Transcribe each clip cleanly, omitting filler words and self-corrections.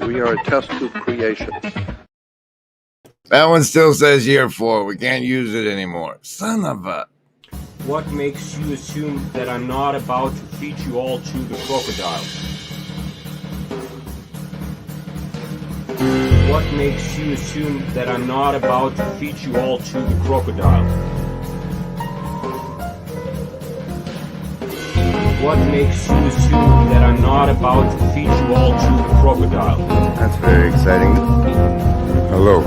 We are a test tube creation. That one still says year 4. We can't use it anymore. Son of a... What makes you assume that I'm not about to feed you all to the crocodile? What makes you assume that I'm not about to feed you all to the crocodile? What makes you assume that I'm not about to feed you all to the crocodile? That's very exciting. Hello.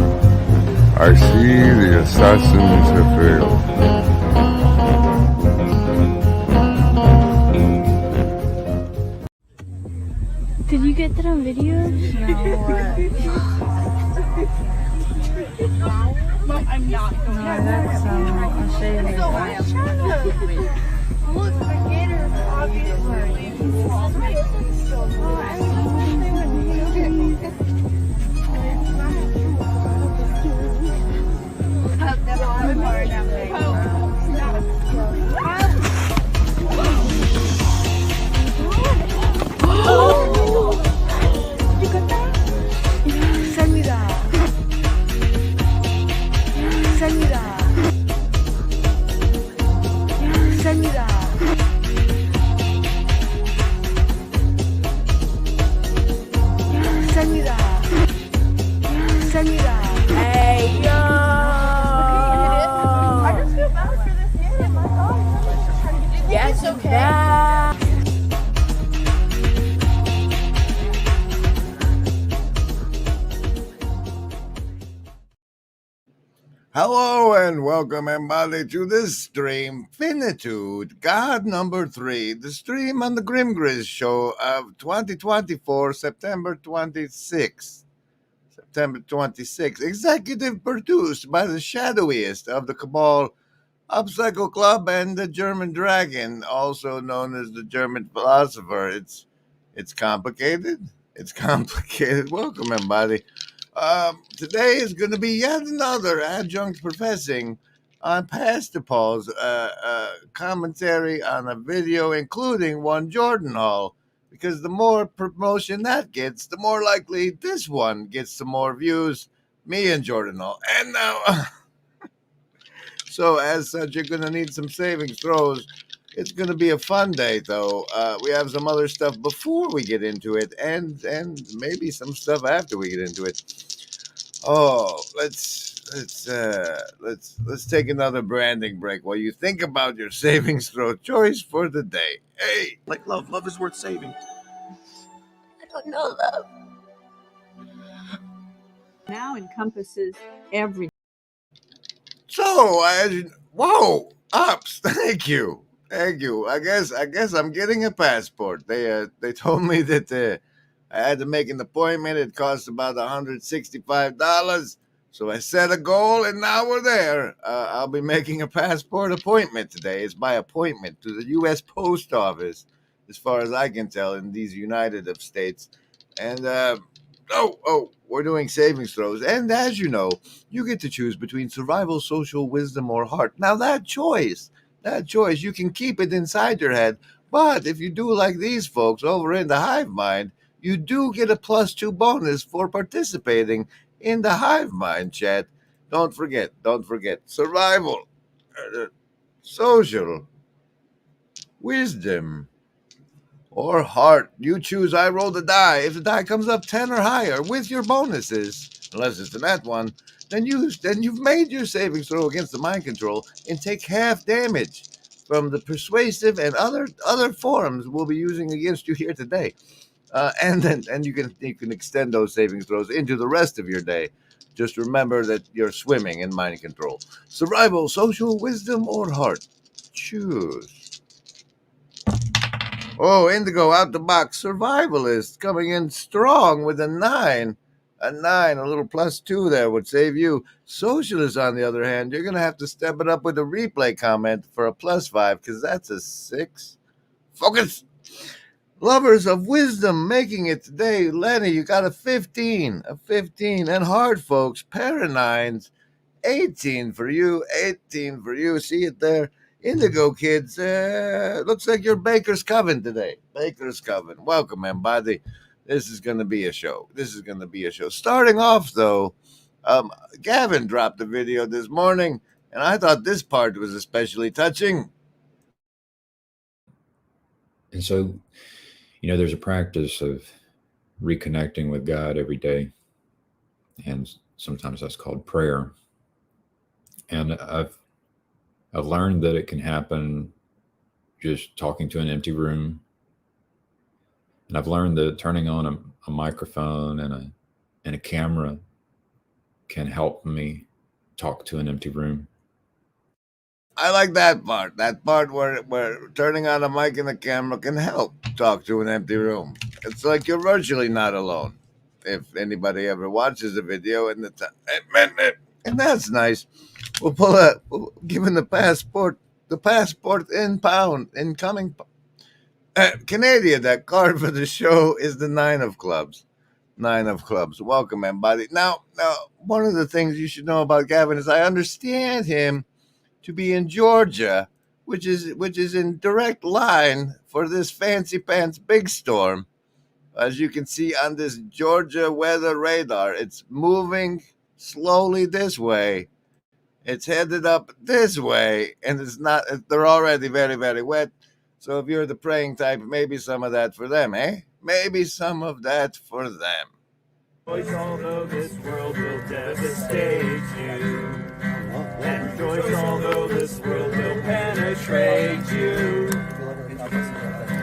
I see the assassins have failed. Did you get that on video? No, I'm not going to. No, that's I'll show you later. Look, the gator obviously. Send me that. Send me that. Send me that. Send me that. Send me that. Hey, yo. I just feel bad for this gator. My God, just trying to get Yes, okay. Hello and welcome everybody to this stream, Finitude, God number 3, the stream on the Grim Grizz show of 2024, September 26th. September 26th, executive produced by the shadowiest of the CABAL Upcycle Club and the German Dragon, also known as the German philosopher. It's complicated. It's complicated. Welcome everybody. Today is going to be yet another adjunct professing on Pastor Paul's commentary on a video, including one Jordan Hall, because the more promotion that gets, the more likely this one gets some more views. Me and Jordan Hall. And now, so as such, you're going to need some savings throws. It's going to be a fun day, though. We have some other stuff before we get into it, and maybe some stuff after we get into it. Oh, let's take another branding break while you think about your savings throw choice for the day. Hey, Like love. Love is worth saving. I don't know, love. now encompasses every. So, whoa, Ups, thank you. Thank you. I guess I'm getting a passport. They told me that I had to make an appointment. It cost about $165. So I set a goal, and now we're there. I'll be making a passport appointment today. It's by appointment to the U.S. Post Office, as far as I can tell, in these United of States. And we're doing savings throws. And as you know, you get to choose between survival, social wisdom, or heart. Now that choice, you can keep it inside your head. But if you do like these folks over in the hive mind, you do get a +2 bonus for participating in the hive mind chat. Don't forget. Survival, social, wisdom, or heart. You choose. I roll the die. If the die comes up 10 or higher with your bonuses, unless it's the net one, then you've made your savings throw against the mind control and take half damage from the persuasive and other forms we'll be using against you here today. And you can extend those savings throws into the rest of your day. Just remember that you're swimming in mind control. Survival, social, wisdom, or heart. Choose. Oh, Indigo out the box. Survivalist coming in strong with a 9. A little +2 there would save you. Socialist, on the other hand, you're going to have to step it up with a replay comment for a +5 because that's a 6. Focus. Lovers of wisdom making it today. Lenny, you got a 15. And hard folks, Paranines, 18 for you. See it there. Indigo kids, looks like you're Baker's Coven today. Baker's Coven. Welcome, everybody. This is going to be a show. Starting off, though, Gavin dropped a video this morning, and I thought this part was especially touching. And so, there's a practice of reconnecting with God every day. And sometimes that's called prayer. And I've learned that it can happen just talking to an empty room. And I've learned that turning on a microphone and a camera can help me talk to an empty room. I like that part where turning on a mic and a camera can help talk to an empty room. It's like you're virtually not alone. If anybody ever watches the video and and that's nice. We'll given the passport incoming. Canadian, that card for the show is the 9 of clubs. 9 of clubs. Welcome, everybody. Now, one of the things you should know about Gavin is I understand him to be in Georgia, which is in direct line for this fancy pants big storm. As you can see on this Georgia weather radar, it's moving slowly this way. It's headed up this way, and they're already very, very wet. So if you're the praying type, maybe some of that for them, eh? Maybe some of that for them. Although this world will devastate you, and rejoice although this world will penetrate you,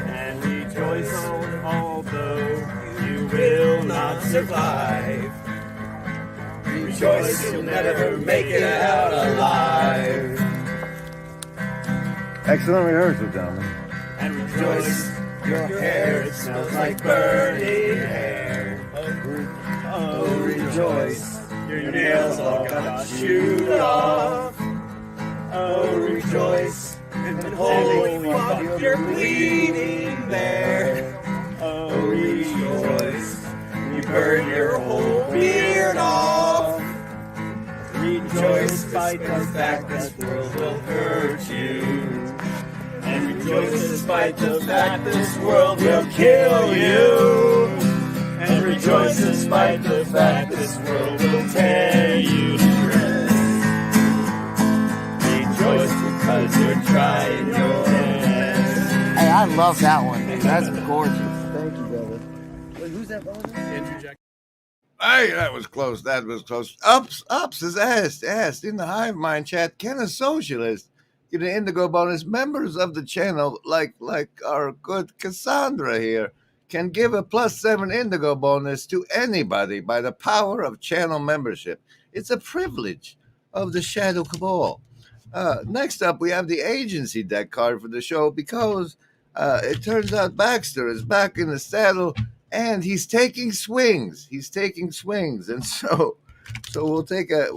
and rejoice although you will not survive. Rejoice you'll never make it out alive. Excellent rehearsal, gentlemen. And rejoice, your hair, it smells like burning hair. Oh, rejoice, your nails all got chewed off. Oh, rejoice, and holy fuck, you're bleeding there. Oh, rejoice, you burn your whole beard off. Rejoice, despite the fact this world will hurt you. And rejoice despite the fact this world will kill you. And rejoice despite the fact this world will tear you to shreds. Rejoice because you're trying your best. Hey, I love that one, dude. That's gorgeous. Thank you, brother. Wait, who's that, brother? Andrew Jack. Hey, that was close. Ups is asked in the Hive Mind chat, can a socialist get an indigo bonus? Members of the channel, like our good Cassandra here, can give a +7 indigo bonus to anybody by the power of channel membership. It's a privilege of the Shadow Cabal. Next up, we have the agency deck card for the show because it turns out Baxter is back in the saddle and he's taking swings. And so we'll take a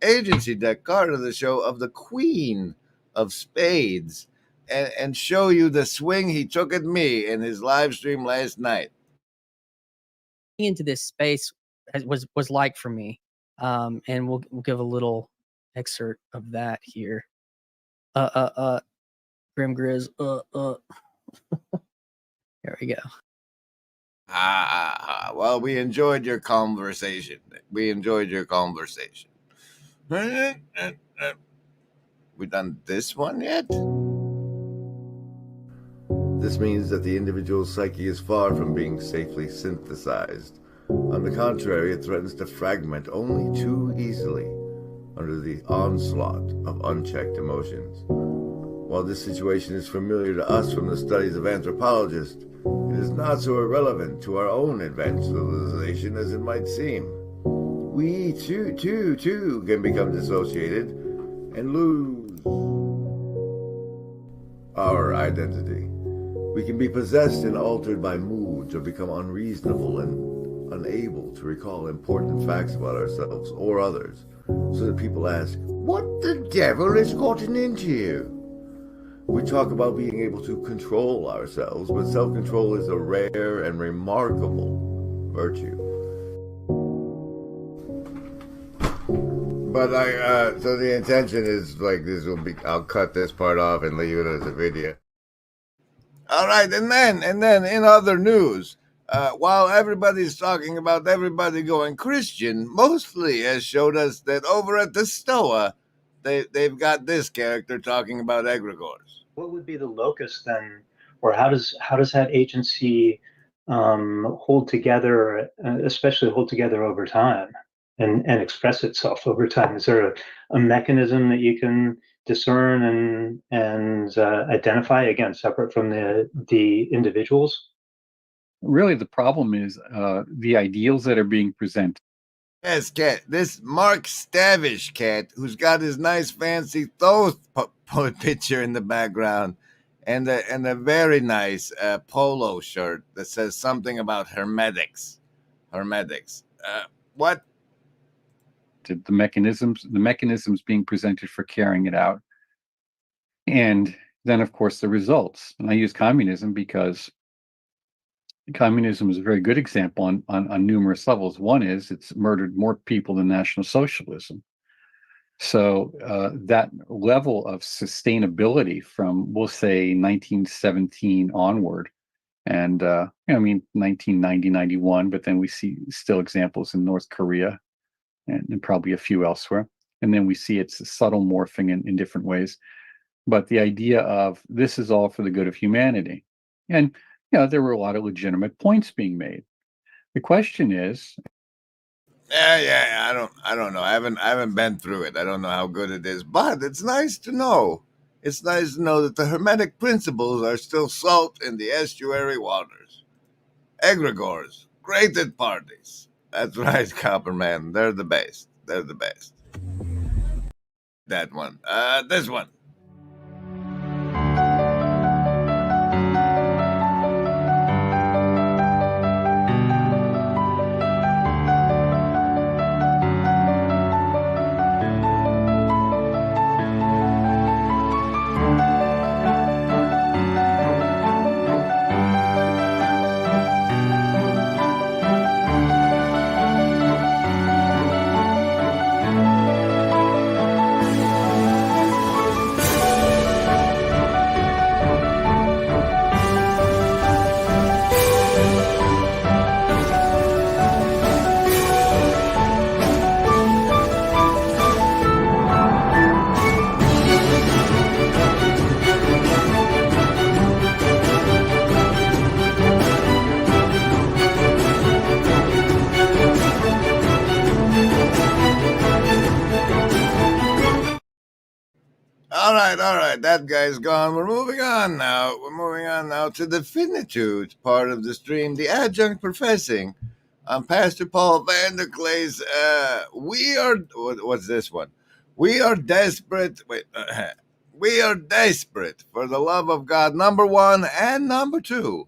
agency deck card of the show of the Queen of Spades and show you the swing he took at me in his live stream last night. Into this space was like for me, and we'll give a little excerpt of that here. Grim Grizz. There we go. Well, we enjoyed your conversation. We done this one yet? This means that the individual's psyche is far from being safely synthesized. On the contrary, it threatens to fragment only too easily under the onslaught of unchecked emotions. While this situation is familiar to us from the studies of anthropologists, it is not so irrelevant to our own advanced civilization as it might seem. We too can become dissociated and lose our identity. We can be possessed and altered by moods or become unreasonable and unable to recall important facts about ourselves or others, so that people ask, "What the devil has gotten into you?" We talk about being able to control ourselves, but self-control is a rare and remarkable virtue. But so the intention is like this will be, I'll cut this part off and leave it as a video. All right, and then in other news, while everybody's talking about everybody going Christian, Mostly has showed us that over at the Stoa, they've got this character talking about egregores. What would be the locus then, or how does that agency hold together, especially hold together over time and express itself over time? Is there a mechanism that you can discern and identify, again, separate from the individuals? Really, the problem is the ideals that are being presented. Yes, Cat. This Mark Stavish cat, who's got his nice fancy Thoth picture in the background, and a very nice polo shirt that says something about hermetics. What? The mechanisms being presented for carrying it out, and then of course the results. And I use communism because communism is a very good example on numerous levels. One is it's murdered more people than National Socialism. So that level of sustainability from, we'll say, 1917 onward, and 1990, 91, but then we see still examples in North Korea and probably a few elsewhere. And then we see it's subtle morphing in different ways. But the idea of this is all for the good of humanity. And there were a lot of legitimate points being made. The question is, I don't know. I haven't been through it. I don't know how good it is, but it's nice to know. It's nice to know that the Hermetic principles are still salt in the estuary waters. Egregores, great at parties. That's right, Copperman. They're the best. That one. This one. right. That guy's gone. We're moving on now. To the finitude part of the stream, the adjunct professing. I'm Pastor Paul Vanderklay's. What's this one? We are desperate. We are desperate for the love of God, number 1 and number 2.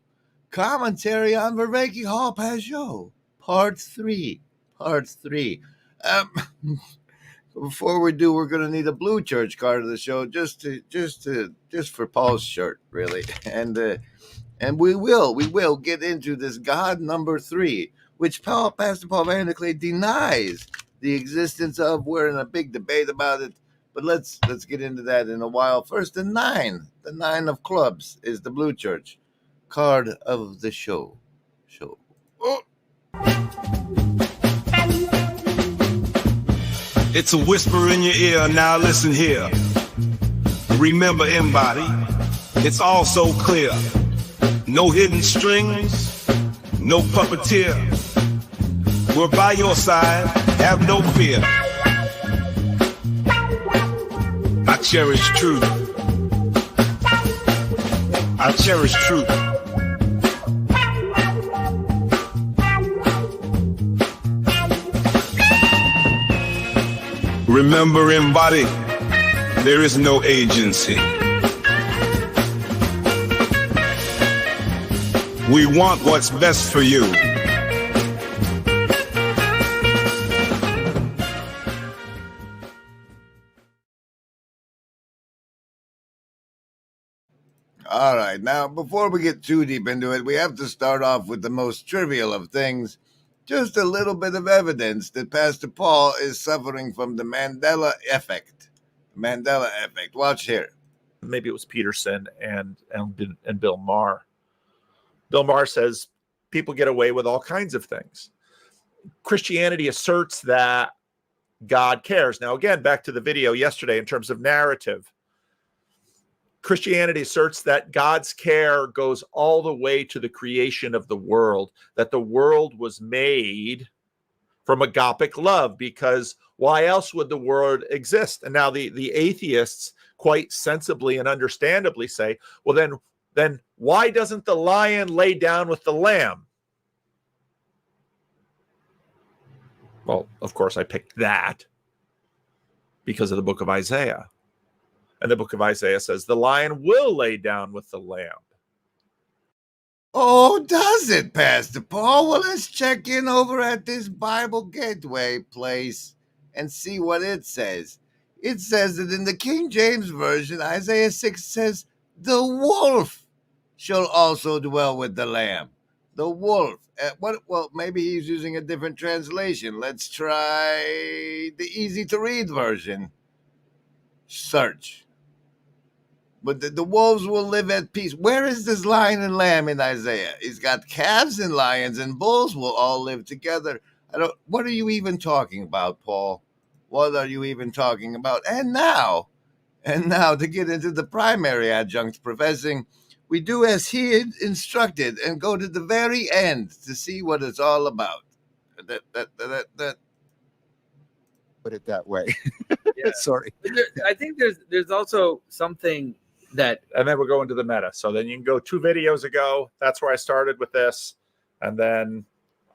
Commentary on Vervaeke Hall Pajot, part 3. Before we do, we're going to need a blue church card of the show, just for Paul's shirt, really, and we will get into this God number 3, which Pastor Paul Vanderklay denies the existence of. We're in a big debate about it, but let's get into that in a while. First, the 9 of clubs is the blue church card of the show. Oh. It's a whisper in your ear, now listen here. Remember, embody, it's all so clear. No hidden strings, no puppeteer. We're by your side, have no fear. I cherish truth. I cherish truth. Remember, embody, there is no agency. We want what's best for you. All right, now, before we get too deep into it, we have to start off with the most trivial of things. Just a little bit of evidence that Pastor Paul is suffering from the Mandela effect. Watch here. Maybe it was Peterson and Bill Maher. Bill Maher says people get away with all kinds of things. Christianity asserts that God cares. Now, again, back to the video yesterday in terms of narrative. Christianity asserts that God's care goes all the way to the creation of the world, that the world was made from agapic love, because why else would the world exist? And now the atheists quite sensibly and understandably say, well, then why doesn't the lion lay down with the lamb? Well, of course, I picked that because of the book of Isaiah. And the book of Isaiah says, the lion will lay down with the lamb. Oh, does it, Pastor Paul? Well, let's check in over at this Bible Gateway place and see what it says. It says that in the King James Version, Isaiah 6 says, the wolf shall also dwell with the lamb. The wolf. Well, maybe he's using a different translation. Let's try the easy-to-read version. Search. But the wolves will live at peace. Where is this lion and lamb in Isaiah? He's got calves and lions and bulls will all live together. What are you even talking about, Paul? What are you even talking about? And now, to get into the primary adjunct professing, we do as he instructed and go to the very end to see what it's all about. Put it that way. Yeah. Sorry. I think there's also something that, and then we're going to the meta. So then you can go 2 videos ago. That's where I started with this. And then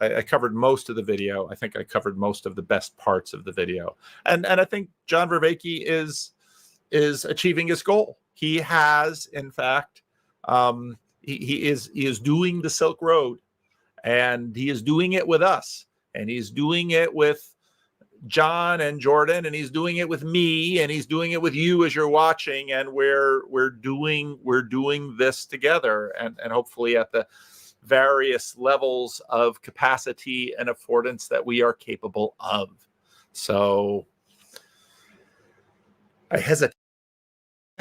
I covered most of the video. I think I covered most of the best parts of the video. And I think John Vervaeke is achieving his goal. He has, in fact, he is doing the Silk Road, and he is doing it with us, and he's doing it with John and Jordan, and he's doing it with me, and he's doing it with you as you're watching, and we're doing this together, and hopefully at the various levels of capacity and affordance that we are capable of. So I hesitate.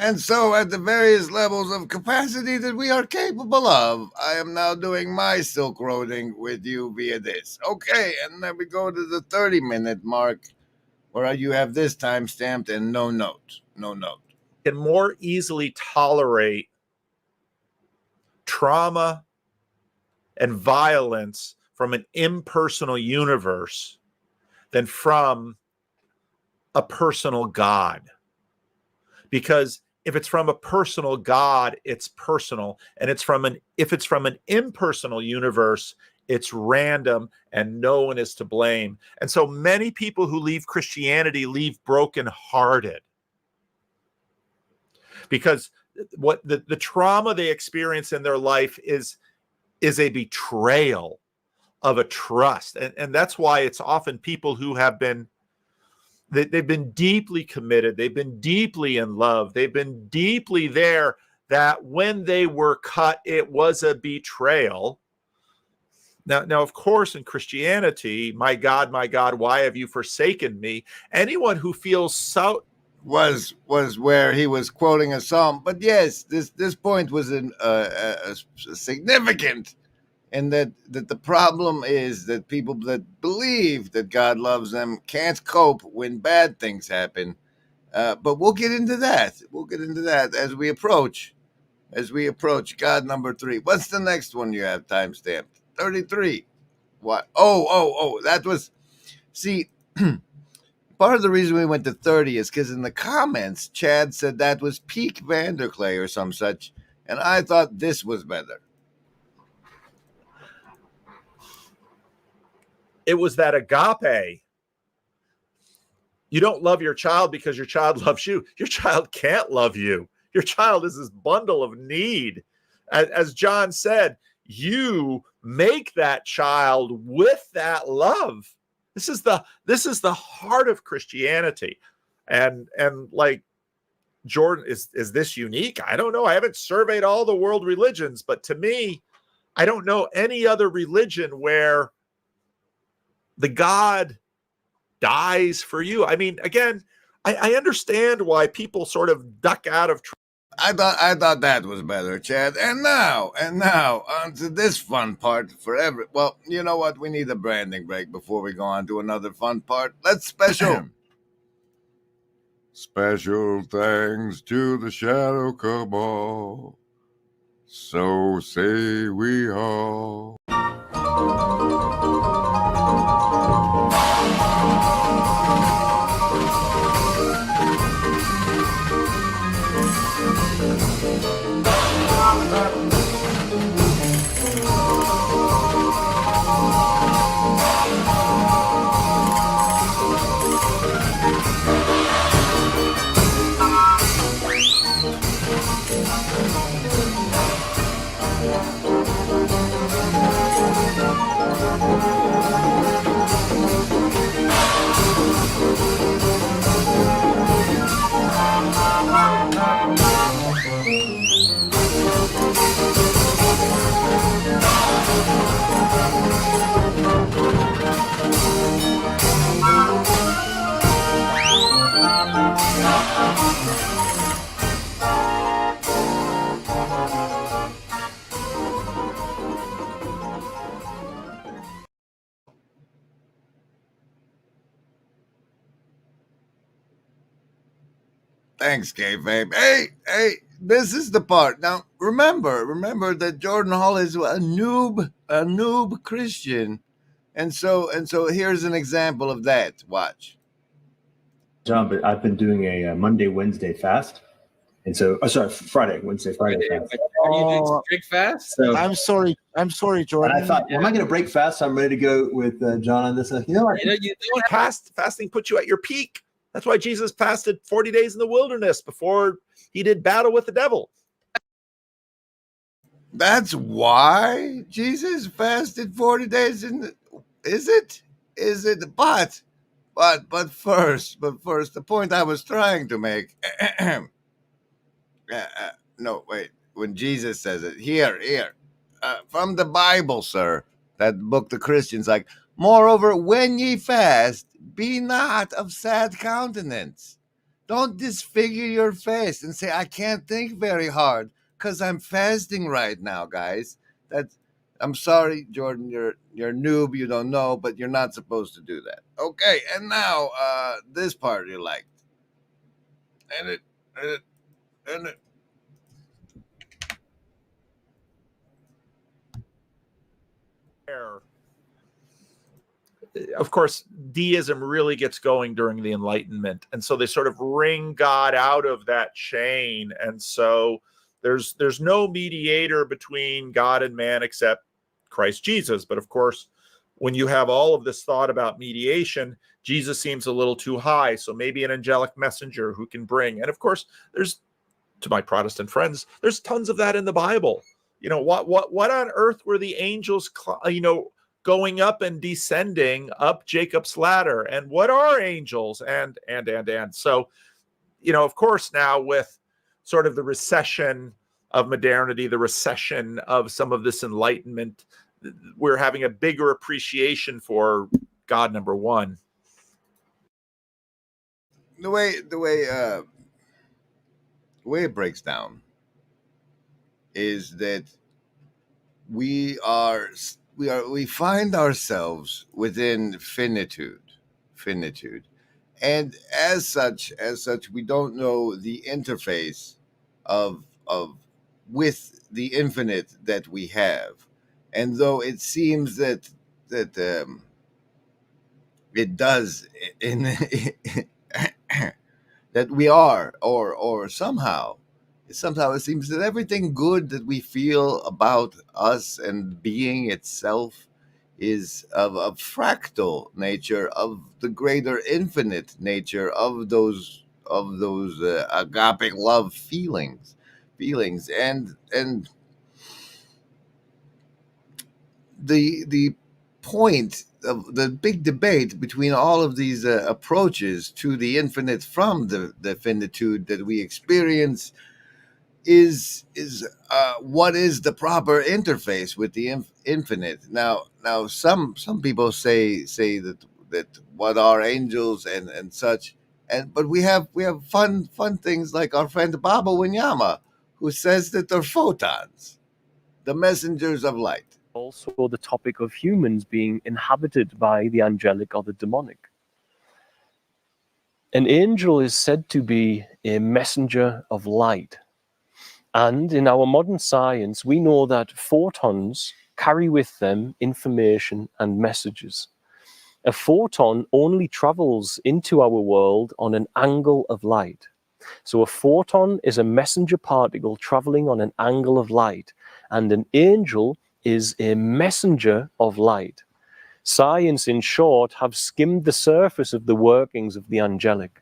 And so at the various levels of capacity that we are capable of, I am now doing my Silk Roading with you via this. Okay, and then we go to the 30-minute mark where you have this time stamped and no note. Can more easily tolerate trauma and violence from an impersonal universe than from a personal God. Because if it's from a personal God, it's personal. And if it's from an impersonal universe, it's random and no one is to blame. And so many people who leave Christianity leave brokenhearted because what the trauma they experience in their life is a betrayal of a trust. And that's why it's often people who have been, they've been deeply committed. They've been deeply in love. They've been deeply there, that when they were cut, it was a betrayal. Now, of course, in Christianity, my God, why have you forsaken me? Anyone who feels so was where he was quoting a psalm. But yes, this point was significant, and that the problem is that people that believe that God loves them can't cope when bad things happen. But we'll get into that. We'll get into that as we approach God number 3. What's the next one you have timestamped? 33. What? Oh, that was, see, part of the reason we went to 30 is because in the comments, Chad said that was peak Vanderklay or some such, and I thought this was better. It was that agape. You don't love your child because your child loves you. Your child can't love you. Your child is this bundle of need. As John said, you make that child with that love. This is the heart of Christianity. And like, Jordan, is this unique? I don't know. I haven't surveyed all the world religions, but to me, I don't know any other religion where the God dies for you. I mean, again, I understand why people sort of duck out of. I thought that was better, Chad. And now on to this fun part for every. Well, you know what? We need a branding break before we go on to another fun part. Let's special. Special thanks to the Shadow Cabal. So say we all. Thanks, K-Fabe. Hey, this is the part. Now, remember that Jordan Hall is a noob Christian. And so here's an example of that. Watch. John, but I've been doing a Monday, Wednesday fast. And so, Friday, Wednesday, Friday fast. Are you doing strict fast? So, I'm sorry, Jordan. And I thought, am I going to break fast? So I'm ready to go with John on this. You know, Fasting puts you at your peak. That's why Jesus fasted 40 days in the wilderness before he did battle with the devil. That's why Jesus fasted 40 days is it? But first, the point I was trying to make. No, wait. When Jesus says it, here, from the Bible, sir, that book the Christians like. Moreover, when ye fast, be not of sad countenance. Don't disfigure your face and say, I can't think very hard because I'm fasting right now, guys. I'm sorry, Jordan, you're a noob, you don't know, but you're not supposed to do that. Okay, and now this part you liked. And it. of course, deism really gets going during the Enlightenment, and so they sort of wring God out of that chain, and so there's no mediator between God and man except Christ Jesus. But of course, when you have all of this thought about mediation, Jesus seems a little too high. So maybe an angelic messenger who can bring. And of course, there's, to my Protestant friends, there's tons of that in the Bible. What on earth were the angels, going up and descending up Jacob's ladder? And what are angels? And so, of course, now with sort of the recession of modernity, the recession of some of this Enlightenment, we're having a bigger appreciation for God number one. The way it breaks down is that we find ourselves within finitude, and as such, we don't know the interface of with the infinite that we have, and though it seems that it does in that we are, or somehow it seems that everything good that we feel about us and being itself is of a fractal nature of the greater infinite nature of those agapic love feelings, and the point of the big debate between all of these approaches to the infinite from the finitude that we experience is what is the proper interface with the infinite. Now some people say that what are angels and such, but we have fun things like our friend Baba Winyama, who says that they're photons, the messengers of light. Also the topic of humans being inhabited by the angelic or the demonic. An angel is said to be a messenger of light. And in our modern science, we know that photons carry with them information and messages. A photon only travels into our world on an angle of light. So a photon is a messenger particle traveling on an angle of light, and an angel is a messenger of light. Science, in short, have skimmed the surface of the workings of the angelic,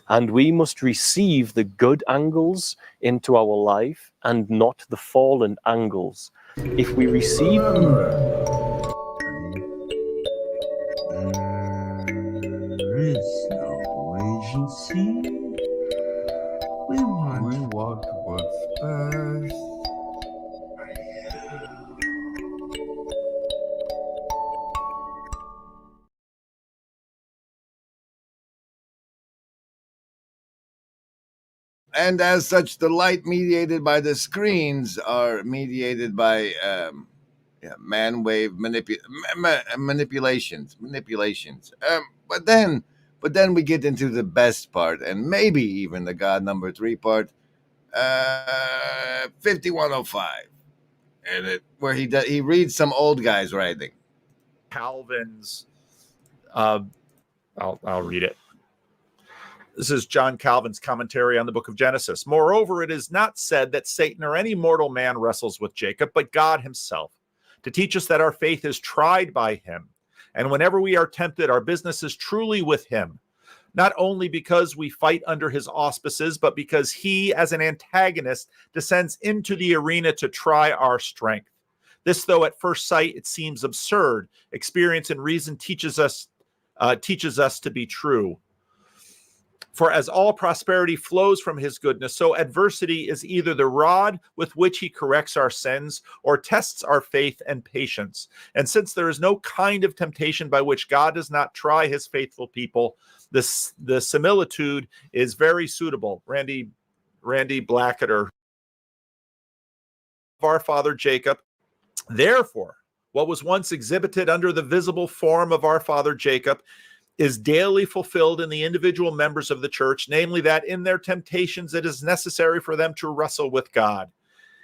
and we must receive the good angles into our life and not the fallen angles. If we receive There is no agency. We want what's best. And as such, the light mediated by the screens are mediated by man wave manipulations. But then we get into the best part, and maybe even the God number 3 part, 5105, and where he reads some old guy's writing. Calvin's, I'll read it. This is John Calvin's commentary on the book of Genesis. Moreover, it is not said that Satan or any mortal man wrestles with Jacob, but God himself, to teach us that our faith is tried by him. And whenever we are tempted, our business is truly with him, not only because we fight under his auspices, but because he, as an antagonist, descends into the arena to try our strength. This, though at first sight it seems absurd, experience and reason teaches us to be true. For as all prosperity flows from his goodness, so adversity is either the rod with which he corrects our sins or tests our faith and patience. And since there is no kind of temptation by which God does not try his faithful people, the similitude is very suitable. Randy Blacketer, of our father Jacob. Therefore, what was once exhibited under the visible form of our father Jacob is daily fulfilled in the individual members of the church, namely that in their temptations it is necessary for them to wrestle with God.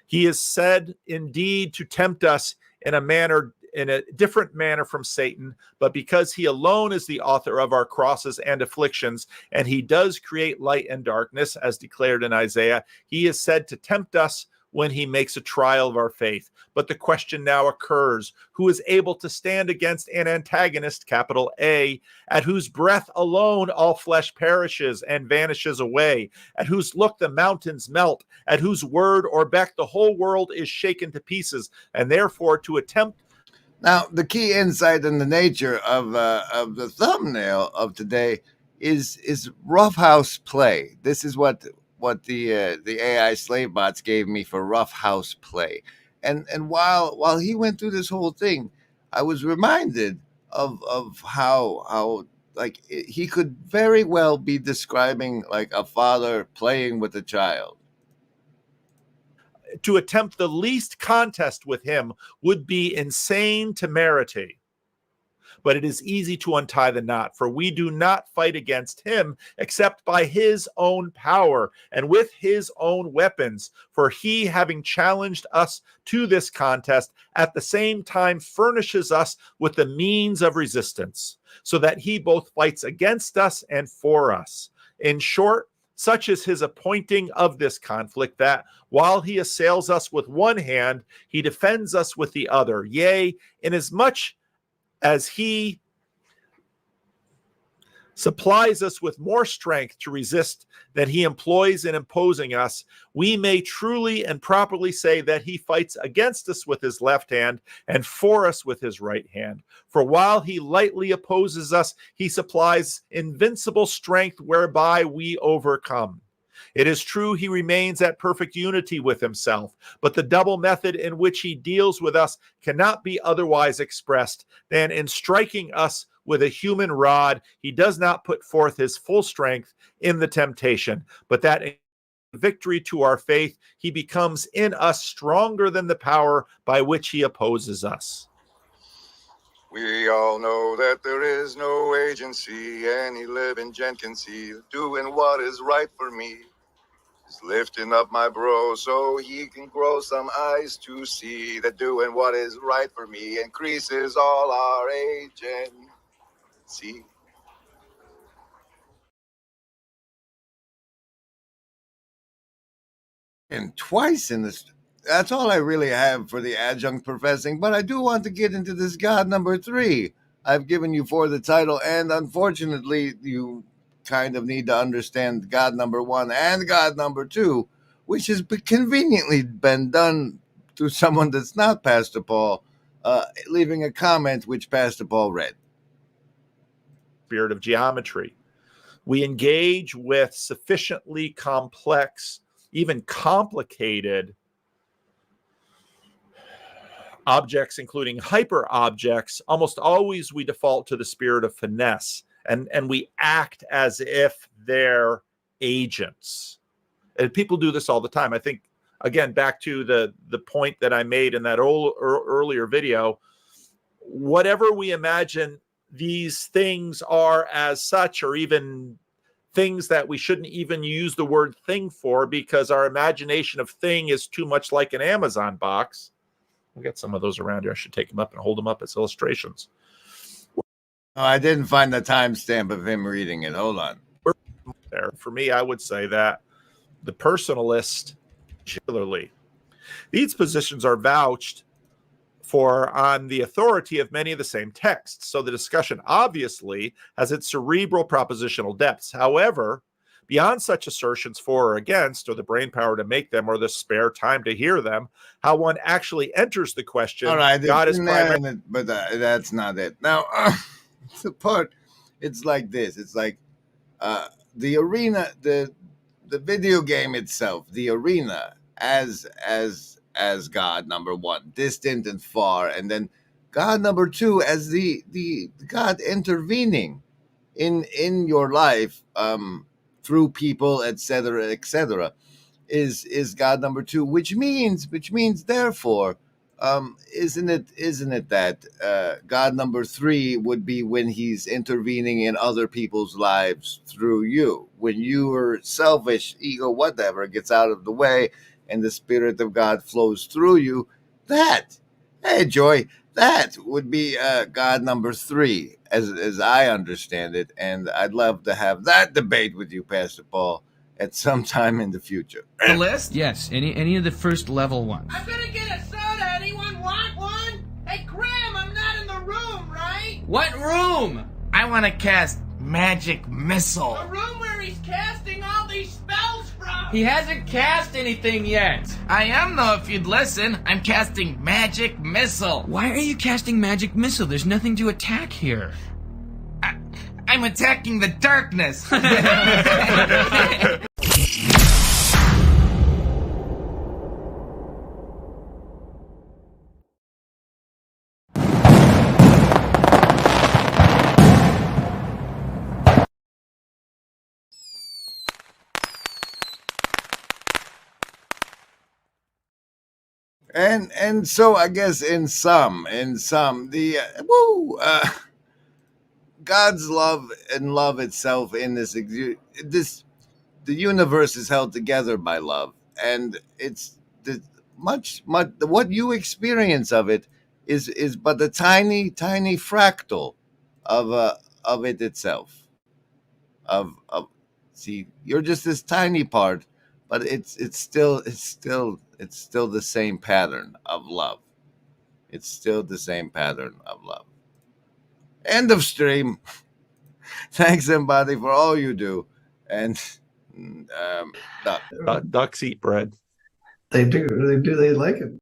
He is said indeed to tempt us in a manner in a different manner from Satan, but because he alone is the author of our crosses and afflictions, and he does create light and darkness, as declared in Isaiah, he is said to tempt us when he makes a trial of our faith. But the question now occurs, who is able to stand against an antagonist, capital A, at whose breath alone all flesh perishes and vanishes away, at whose look the mountains melt, at whose word or beck the whole world is shaken to pieces, and therefore to attempt. Now, the key insight in the nature of the thumbnail of today is roughhouse play. This is what the AI slave bots gave me for roughhouse play, and while he went through this whole thing, I was reminded of how like he could very well be describing like a father playing with a child. To attempt the least contest with him would be insane temerity. But it is easy to untie the knot, for we do not fight against him except by his own power and with his own weapons. For he, having challenged us to this contest, at the same time furnishes us with the means of resistance, so that he both fights against us and for us. In short, such is his appointing of this conflict, that while he assails us with one hand, he defends us with the other. Yea, inasmuch as he supplies us with more strength to resist than he employs in imposing us, we may truly and properly say that he fights against us with his left hand and for us with his right hand. For while he lightly opposes us, he supplies invincible strength whereby we overcome. It is true he remains at perfect unity with himself, but the double method in which he deals with us cannot be otherwise expressed than in striking us with a human rod. He does not put forth his full strength in the temptation, but that in victory to our faith, he becomes in us stronger than the power by which he opposes us. We all know that there is no agency any living gent can see doing what is right for me. Just lifting up my bro so he can grow some eyes to see that doing what is right for me increases all our agency. And twice in this. That's all I really have for the adjunct professing, but I do want to get into this God number 3. I've given you for the title, and unfortunately, you kind of need to understand God number 1 and God number 2, which has conveniently been done to someone that's not Pastor Paul, leaving a comment which Pastor Paul read. Spirit of geometry. We engage with sufficiently complex, even complicated objects, including hyper objects. Almost always we default to the spirit of finesse, and we act as if they're agents. And people do this all the time. I think, again, back to the point that I made in that earlier video, whatever we imagine these things are as such, or even things that we shouldn't even use the word thing for, because our imagination of thing is too much like an Amazon box. We'll get some of those around here. I should take them up and hold them up as illustrations. Oh, I didn't find the timestamp of him reading it. Hold on. There. For me, I would say that the personalist, particularly, these positions are vouched for on the authority of many of the same texts. So the discussion obviously has its cerebral propositional depths. However, beyond such assertions for or against, or the brain power to make them, or the spare time to hear them, how one actually enters the question. All right, God is primary. but that's not it. Now, the part, it's like this. It's like the arena, the video game itself, the arena as God number 1, distant and far, and then God number 2 as the God intervening in your life through people, etc., is God number 2, which means therefore, isn't it that God number 3 would be when he's intervening in other people's lives through you, when your selfish ego, whatever, gets out of the way and the Spirit of God flows through you. Hey, Joy, that would be God number 3, as I understand it, and I'd love to have that debate with you, Pastor Paul, at some time in the future. The list? Yes, any of the first level ones. I'm gonna get a soda. Anyone want one? Hey, Graham, I'm not in the room, right? What room? I want to cast Magic Missile. The room where he's casting all these spells from. He hasn't cast anything yet. I am, though, if you'd listen. I'm casting Magic Missile. Why are you casting Magic Missile? There's nothing to attack here. I'm attacking the darkness. And so I guess in some the God's love and love itself in this the universe is held together by love, and it's the much what you experience of it is but a tiny fractal of it itself. Of see, you're just this tiny part, but it's still the same pattern of love. It's still the same pattern of love. End of stream. Thanks, everybody, for all you do. And ducks eat bread. They do. They like it.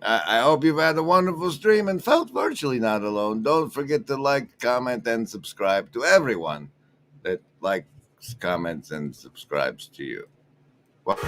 I hope you've had a wonderful stream and felt virtually not alone. Don't forget to like, comment, and subscribe to everyone that likes, comments, and subscribes to you. Well,